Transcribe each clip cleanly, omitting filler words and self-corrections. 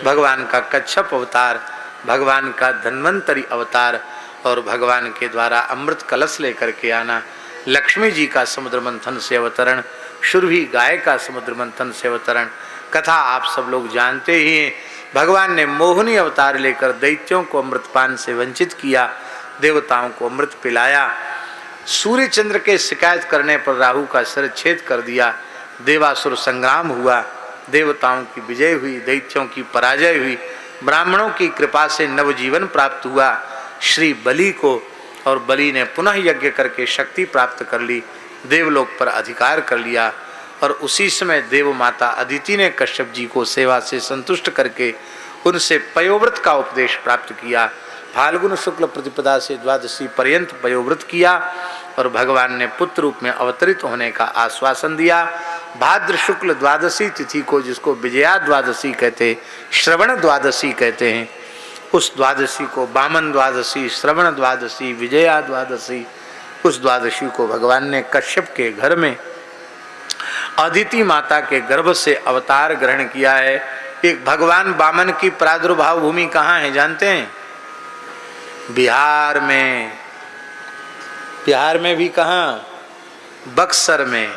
भगवान का कच्छप अवतार, भगवान का धन्वंतरी अवतार और भगवान के द्वारा अमृत कलश लेकर के आना, लक्ष्मी जी का समुद्र मंथन से अवतरण, शुरभी गाय का समुद्र मंथन से अवतरण। कथा आप सब लोग जानते ही हैं। भगवान ने मोहिनी अवतार लेकर दैत्यों को अमृतपान से वंचित किया, देवताओं को अमृत पिलाया। सूर्य चंद्र के शिकायत करने पर राहु का सिर छेद कर दिया। देवासुर संग्राम हुआ, देवताओं की विजय हुई, दैत्यों की पराजय हुई। ब्राह्मणों की कृपा से नवजीवन प्राप्त हुआ श्री बलि को, और बलि ने पुनः यज्ञ करके शक्ति प्राप्त कर ली, देवलोक पर अधिकार कर लिया। और उसी समय देव माता अदिति ने कश्यप जी को सेवा से संतुष्ट करके उनसे पयोव्रत का उपदेश प्राप्त किया। फाल्गुन शुक्ल प्रतिपदा से द्वादशी पर्यंत पयोव्रत किया और भगवान ने पुत्र रूप में अवतरित होने का आश्वासन दिया। भाद्र शुक्ल द्वादशी तिथि को, जिसको विजया द्वादशी कहते, श्रवण द्वादशी कहते हैं, उस द्वादशी को वामन द्वादशी, श्रवण द्वादशी, विजया द्वादशी, उस द्वादशी को भगवान ने कश्यप के घर में अदिति माता के गर्भ से अवतार ग्रहण किया है। एक भगवान वामन की प्रादुर्भाव भूमि कहाँ है जानते हैं? बिहार में। बिहार में भी कहाँ? बक्सर में।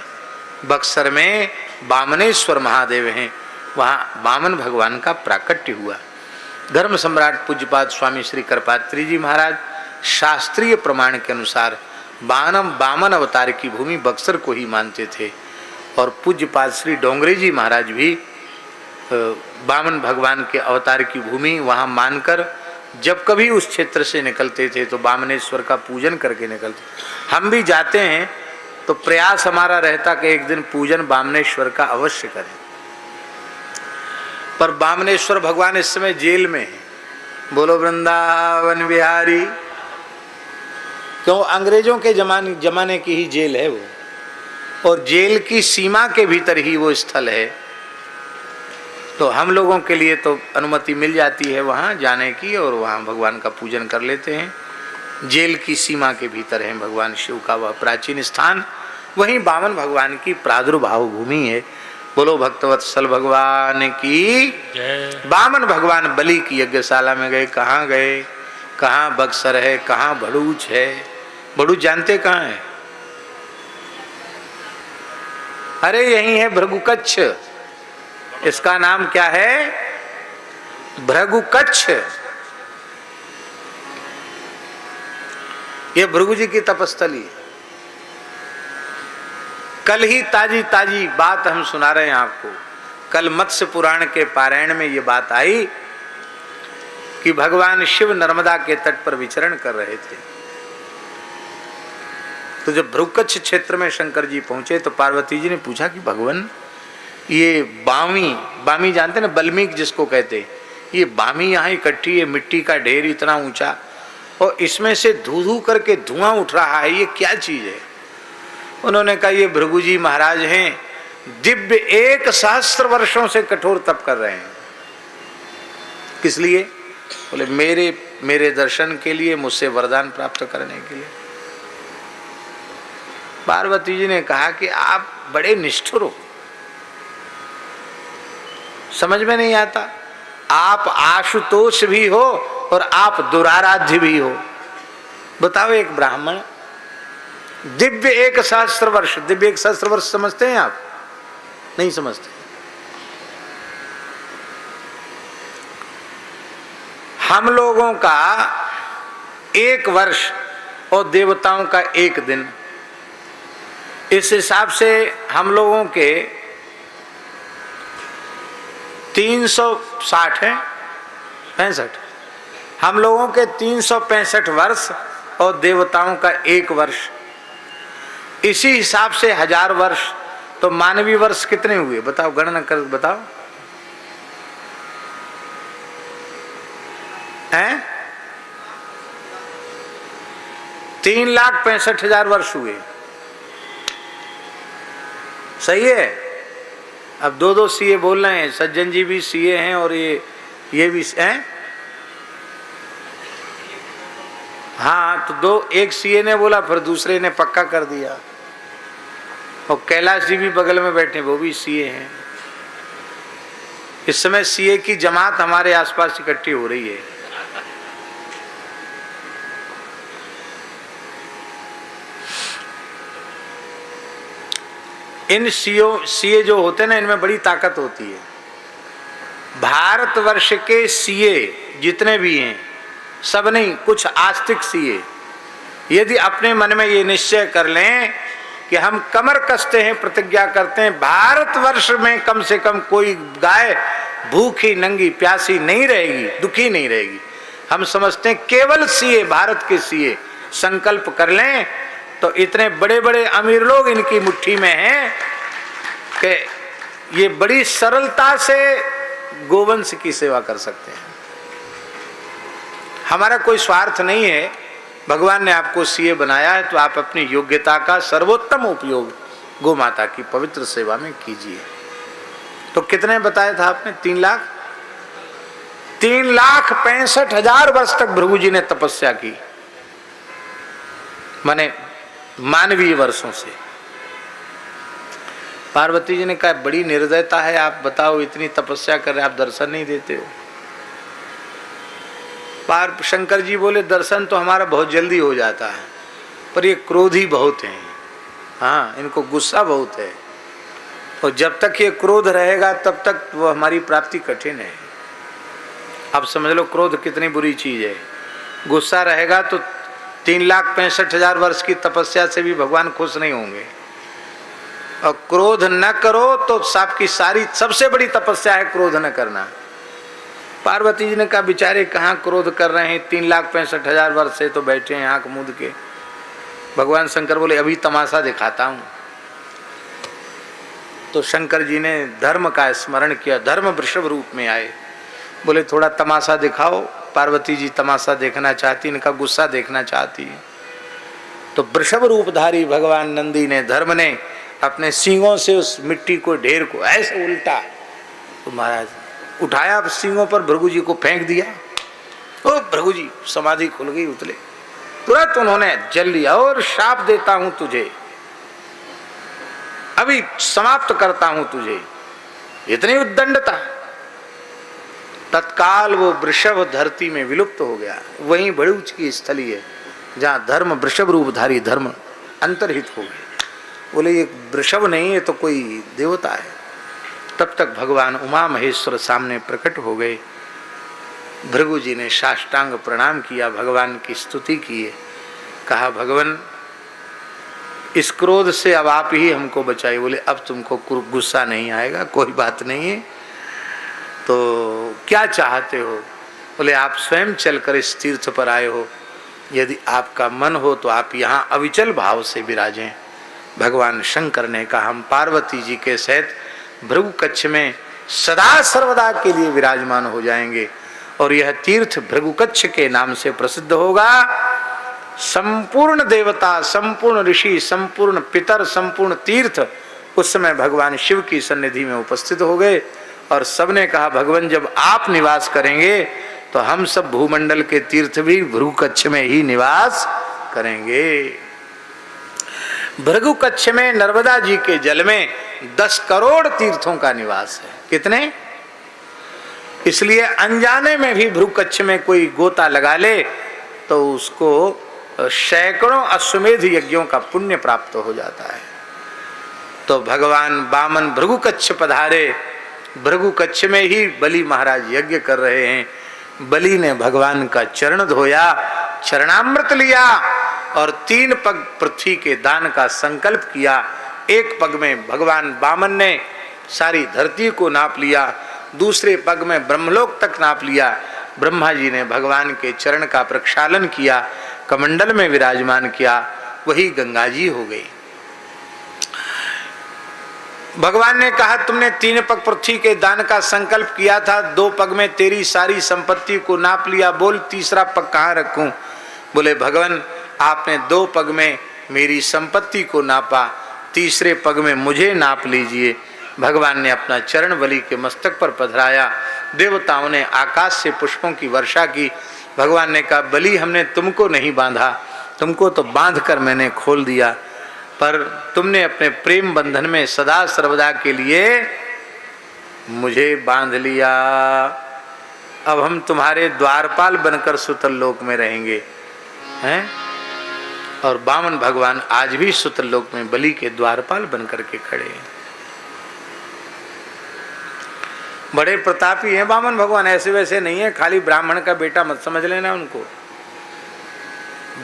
बक्सर में वामनेश्वर महादेव हैं, वहाँ वामन भगवान का प्राकट्य हुआ। धर्म सम्राट पूज्यपाद स्वामी श्री करपात्री जी महाराज शास्त्रीय प्रमाण के अनुसार वामन अवतार की भूमि बक्सर को ही मानते थे, और पूज्यपाद श्री डोंगरे जी महाराज भी वामन भगवान के अवतार की भूमि वहाँ मानकर जब कभी उस क्षेत्र से निकलते थे तो वामनेश्वर का पूजन करके निकलते। हम भी जाते हैं तो प्रयास हमारा रहता कि एक दिन पूजन वामनेश्वर का अवश्य करें, पर वामनेश्वर भगवान इस समय जेल में है। बोलो वृंदावन बिहारी। क्यों? अंग्रेजों के जमाने की ही जेल है वो, और जेल की सीमा के भीतर ही वो स्थल है। तो हम लोगों के लिए तो अनुमति मिल जाती है वहाँ जाने की, और वहाँ भगवान का पूजन कर लेते हैं। जेल की सीमा के भीतर है भगवान शिव का वह प्राचीन स्थान, वहीं वामन भगवान की प्रादुर्भाव भूमि है। बोलो भक्तवत्सल भगवान की जय। वामन भगवान बलि की यज्ञशाला में गए। कहाँ गए? कहाँ बक्सर है, कहाँ भड़ूच है। भड़ूच जानते कहाँ है? अरे यही है भृगुकच्छ। इसका नाम क्या है? भृगुकच्छ। ये भृगु जी की तपस्थली है। कल ही ताजी ताजी बात हम सुना रहे हैं आपको। कल मत्स्य पुराण के पारायण में ये बात आई कि भगवान शिव नर्मदा के तट पर विचरण कर रहे थे। तो जब भृगुकच्छ क्षेत्र में शंकर जी पहुंचे तो पार्वती जी ने पूछा कि भगवान ये बामी जानते ना, बल्मीक जिसको कहते, ये बामी यहाँ इकट्ठी है, मिट्टी का ढेर इतना ऊंचा, और इसमें से धू धू करके धुआं उठ रहा है, ये क्या चीज है? उन्होंने कहा ये भृगु जी महाराज हैं, दिव्य 1,000 वर्षों से कठोर तप कर रहे हैं। किस लिए? बोले मेरे दर्शन के लिए, मुझसे वरदान प्राप्त करने के लिए। पार्वती जी ने कहा कि आप बड़े निष्ठुर हो, समझ में नहीं आता। आप आशुतोष भी हो और आप दुराराध्य भी हो। बताओ, एक ब्राह्मण दिव्य 1,000 वर्ष, दिव्य 1,000 वर्ष समझते हैं आप? नहीं समझते। हम लोगों का 1 वर्ष और देवताओं का 1 दिन, इस हिसाब से हम लोगों के 360 है, 65। हम लोगों के 365 वर्ष और देवताओं का 1 वर्ष। इसी हिसाब से 1000 वर्ष, तो मानवीय वर्ष कितने हुए बताओ? गणना कर बताओ। हैं? 3,65,000 वर्ष हुए। सही है? अब 2-2 सीए बोल रहे हैं, सज्जन जी भी सीए हैं और ये भी हैं। हाँ, तो एक सीए ने बोला, फिर दूसरे ने पक्का कर दिया, और कैलाश जी भी बगल में बैठे, वो भी सीए हैं। इस समय सीए की जमात हमारे आसपास इकट्ठी हो रही है। इन सीए जो होते हैं ना, इनमें बड़ी ताकत होती है। भारतवर्ष के सीए जितने भी हैं, सब नहीं, कुछ आस्तिक सीए यदि अपने मन में ये निश्चय कर लें कि हम कमर कसते हैं, प्रतिज्ञा करते हैं भारतवर्ष में कम से कम कोई गाय भूखी नंगी प्यासी नहीं रहेगी, दुखी नहीं रहेगी, हम समझते हैं केवल सीए, भारत के सीए संकल्प कर लें तो इतने बड़े बड़े अमीर लोग इनकी मुट्ठी में हैं कि ये बड़ी सरलता से गोवंश की सेवा कर सकते हैं। हमारा कोई स्वार्थ नहीं है, भगवान ने आपको सीए बनाया है तो आप अपनी योग्यता का सर्वोत्तम उपयोग गौ माता की पवित्र सेवा में कीजिए। तो कितने बताया था आपने? 3 लाख 3,65,000 वर्ष तक भृगु जी ने तपस्या की, माने मानवीय वर्षों से। पार्वती जी ने कहा बड़ी निर्दयता है, आप बताओ इतनी तपस्या कर रहे आप दर्शन नहीं देते हो। शंकर जी बोले दर्शन तो हमारा बहुत जल्दी हो जाता है, पर ये क्रोधी बहुत हैं, हाँ इनको गुस्सा बहुत है, और जब तक ये क्रोध रहेगा तब तक वो हमारी प्राप्ति कठिन है। अब समझ लो क्रोध कितनी बुरी चीज है। गुस्सा रहेगा तो 3,65,000 वर्ष की तपस्या से भी भगवान खुश नहीं होंगे, और क्रोध न करो तो आपकी सारी सबसे बड़ी तपस्या है क्रोध न करना। पार्वती जी ने कहा बेचारे कहाँ क्रोध कर रहे हैं, 3,65,000 वर्ष से तो बैठे हैं आंख मूंद के। भगवान शंकर बोले अभी तमाशा दिखाता हूं। तो शंकर जी ने धर्म का स्मरण किया, धर्म वृषभ रूप में आए, बोले थोड़ा तमाशा दिखाओ। पार्वती जी तमाशा देखना चाहती, इनका गुस्सा देखना चाहती है। तो वृषभ रूपधारी भगवान नंदी ने, धर्म ने अपने सींगों से उस मिट्टी को, ढेर को ऐसे उल्टा, तो महाराज उठाया सींगों पर, भृगु जी को फेंक दिया। ओ भृगु जी समाधि खुल गई, उतले। तुरंत उन्होंने जल लिया, और शाप देता हूं तुझे, अभी समाप्त करता हूं तुझे। इतनी उद्दंडता, तत्काल वो वृषभ धरती में विलुप्त हो गया। वहीं भड़ूच की स्थली है जहां धर्म, वृषभ रूपधारी धर्म अंतर्हित हो गए। बोले ये वृषभ नहीं, ये तो कोई देवता है। तब तक भगवान उमा महेश्वर सामने प्रकट हो गए। भृगु जी ने साष्टांग प्रणाम किया, भगवान की स्तुति की है, कहा भगवान इस क्रोध से अब आप ही हमको बचाइए। बोले अब तुमको गुस्सा नहीं आएगा, कोई बात नहीं है, तो क्या चाहते हो? बोले आप स्वयं चलकर इस तीर्थ पर आए हो, यदि आपका मन हो तो आप यहाँ अविचल भाव से विराजें। भगवान शंकर ने कहा हम पार्वती जी के सहित भृगु कच्छ में सदा सर्वदा के लिए विराजमान हो जाएंगे, और यह तीर्थ भृगु कच्छ के नाम से प्रसिद्ध होगा। संपूर्ण देवता, संपूर्ण ऋषि, संपूर्ण पितर, संपूर्ण तीर्थ उस समय भगवान शिव की सन्निधि में उपस्थित हो गए, और सबने कहा भगवान जब आप निवास करेंगे तो हम सब भूमंडल के तीर्थ भी भृगु कच्छ में ही निवास करेंगे। भृगु कच्छ में नर्मदा जी के जल में 10 करोड़ तीर्थों का निवास है। कितने? इसलिए अनजाने में भी भृगु कच्छ में कोई गोता लगा ले तो उसको सैकड़ों अश्वमेध यज्ञों का पुण्य प्राप्त हो जाता है। तो भगवान वामन भृगु कच्छ पधारे, भृगु कच्छ में ही बलि महाराज यज्ञ कर रहे हैं। बलि ने भगवान का चरण धोया, चरणामृत लिया, और 3 पग पृथ्वी के दान का संकल्प किया। 1 पग में भगवान वामन ने सारी धरती को नाप लिया, दूसरे पग में ब्रह्मलोक तक नाप लिया। ब्रह्मा जी ने भगवान के चरण का प्रक्षालन किया, कमंडल में विराजमान किया, वही गंगा जी हो गई। भगवान ने कहा तुमने 3 पग पृथ्वी के दान का संकल्प किया था, 2 पग में तेरी सारी संपत्ति को नाप लिया, बोल तीसरा पग कहाँ रखूं? बोले भगवान आपने 2 पग में मेरी संपत्ति को नापा, तीसरे पग में मुझे नाप लीजिए। भगवान ने अपना चरण बलि के मस्तक पर पधराया। देवताओं ने आकाश से पुष्पों की वर्षा की। भगवान ने कहा बलि हमने तुमको नहीं बांधा, तुमको तो बांध कर मैंने खोल दिया, पर तुमने अपने प्रेम बंधन में सदा सर्वदा के लिए मुझे बांध लिया, अब हम तुम्हारे द्वारपाल बनकर सुतल लोक में रहेंगे, हैं? और वामन भगवान आज भी सुतल लोक में बलि के द्वारपाल बनकर के खड़े हैं। बड़े प्रतापी हैं वामन भगवान, ऐसे वैसे नहीं है, खाली ब्राह्मण का बेटा मत समझ लेना उनको।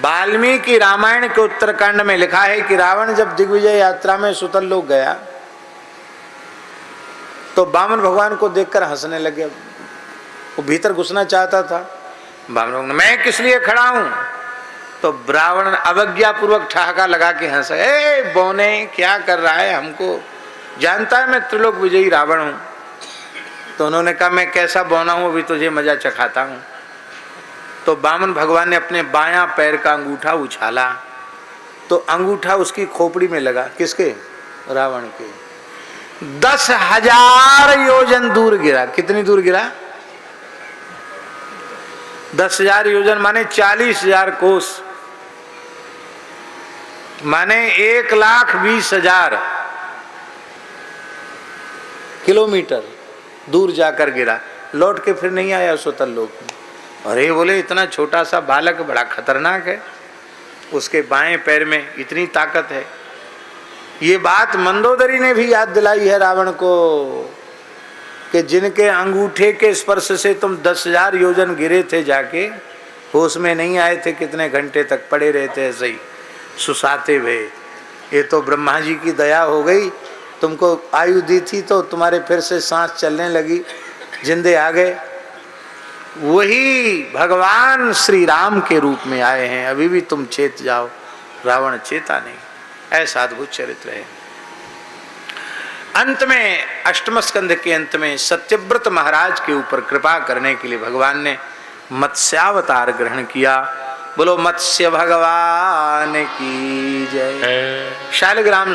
वाल्मीकि रामायण के उत्तरकांड में लिखा है कि रावण जब दिग्विजय यात्रा में सुतल लोक गया तो वामन भगवान को देखकर हंसने लगे। वो भीतर घुसना चाहता था, वामन भगवान मैं किस लिए खड़ा हूं? तो रावण अवज्ञा पूर्वक ठहाका लगा के हंसा, ए बोने क्या कर रहा है, हमको जानता है मैं त्रिलोक विजयी रावण हूं। तो उन्होंने कहा मैं कैसा बौना हूं, अभी तुझे मजा चखाता हूं। तो वामन भगवान ने अपने बायां पैर का अंगूठा उछाला तो अंगूठा उसकी खोपड़ी में लगा। किसके? रावण के। 10,000 योजन दूर गिरा। कितनी दूर गिरा? 10,000 योजन माने 40,000 कोस, माने 1,20,000 किलोमीटर दूर जाकर गिरा। लौट के फिर नहीं आया सुतल लोक में। अरे बोले इतना छोटा सा बालक बड़ा खतरनाक है, उसके बाएं पैर में इतनी ताकत है। ये बात मंदोदरी ने भी याद दिलाई है रावण को कि जिनके अंगूठे के स्पर्श से तुम 10,000 योजन गिरे थे, जाके होश में नहीं आए थे, कितने घंटे तक पड़े रहते ऐसे ही सुसाते हुए। ये तो ब्रह्मा जी की दया हो गई, तुमको आयु दी थी तो तुम्हारे फिर से सांस चलने लगी, जिंदे आ गए। वही भगवान श्री राम के रूप में आए हैं, अभी भी तुम चेत जाओ। रावण चेता नहीं। ऐसा अद्भुत चरित्र है। अंत में अष्टम स्कंध के अंत में सत्यव्रत महाराज के ऊपर कृपा करने के लिए भगवान ने मत्स्यावतार ग्रहण किया। बोलो मत्स्य भगवान की जय। शालिग्राम